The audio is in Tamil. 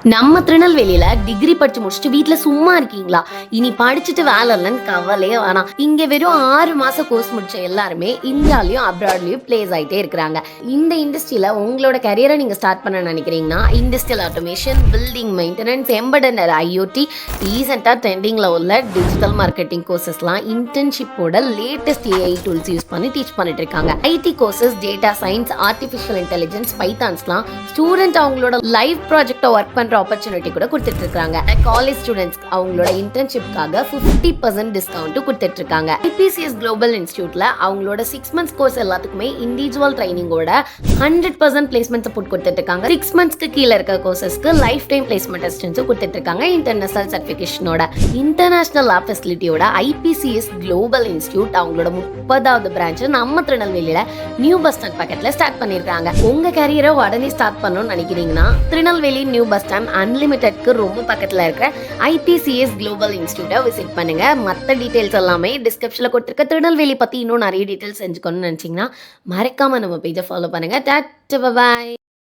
நம்ம திருநெல்வேலியில டிகிரி படிச்சு முடிச்சுட்டு வீட்ல சும்மா இருக்கீங்களா? இனி படிச்சுட்டு வேலை இல்லைன்னு கவலையே வேணாம். இங்க வெறும் 6 மாச கோர்ஸ் முடிச்ச எல்லாருமே இந்தியாலயும் அப்ராட்லயும் பிளேஸ் ஆயிட்டே இருக்கிறாங்க. இந்த இண்டஸ்ட்ரியில உங்களோட கரியரை நீங்க ஸ்டார்ட் பண்ண நினைக்கிறீங்கன்னா industrial automation, building maintenance, embedded IOT, ரீசெண்டா ட்ரெண்டிங்ல உள்ள டிஜிட்டல் மார்க்கெட்டிங் கோர்சஸ்லாம் இன்டர்ன்ஷிப்போட லேட்டஸ்ட் AI டூல்ஸ் யூஸ் பண்ணி டீச் பண்ணிட்டு இருக்காங்க. IT courses, data science, artificial intelligence, பைத்தான்ஸ்லாம் ஸ்டூடெண்ட் அவங்களோட லைவ் ப்ராஜெக்டை ஒர்க் பண்ற ஆப்பர்ச்சுனிட்டி கூட கொடுத்துட்டு இருக்காங்க. காலேஜ் ஸ்டூடெண்ட்ஸ் அவங்களோட இன்டர்ன்ஷிப்காக 50% டிஸ்கவுண்ட் கொடுத்துட்டு இருக்காங்க. IPCS குளோபல் இன்ஸ்டிடியூட்ல அவங்களோட 6 months கோர்ஸ் எல்லாத்துக்குமே இண்டிவிஜுவல் ட்ரைனிங்கோட 100% பிளேஸ்மெண்ட் சப்போர்ட் கொடுத்துட்டு இருக்காங்க. 6 monthsக்கு கீழே இருக்க கோர்சஸ்க்கு லைஃப் டைம் பிளேஸ்மெண்ட் அசிஸ்டன்ஸ் கொடுத்துட்டு இருக்காங்க. இன்டர்நேஷனல் சர்டிபிகேஷனோட இன்டர்நேஷனல் லேப் ஃபெசிலிட்டியோட IPCS குளோபல் இன்ஸ்டிடியூட் அவங்களோட 30வது பிரான்ச் நம்ம திருநெல்வேலியில நியூ பஸ் ஸ்டாண்ட் பக்கத்துல ஸ்டார்ட் பண்ணிருக்காங்க. உங்க கரியரை உடனே ஸ்டார்ட் பண்ணணும்னு நினைக்கிறீங்கன்னா திருநெல்வேலி நியூ பஸ் ஸ்டாண்ட் அன்லிமிட்டட்க்கு ரொம்ப பக்கத்துல இருக்கிற IPCS குளோபல் இன்ஸ்டிடியூட்டை விசிட் பண்ணுங்க. மற்ற டீடைல்ஸ் எல்லாமே டிஸ்கிரிப்ஷன்ல கொடுத்துருக்க. திருநெல்வேலி பத்தி இன்னும் நிறைய டீடைல்ஸ் செஞ்சுக்கணும்னு நினைச்சீங்கன்னா மறக்காம நம்ம பேஜை ஃபாலோ பண்ணுங்க. Tata, by.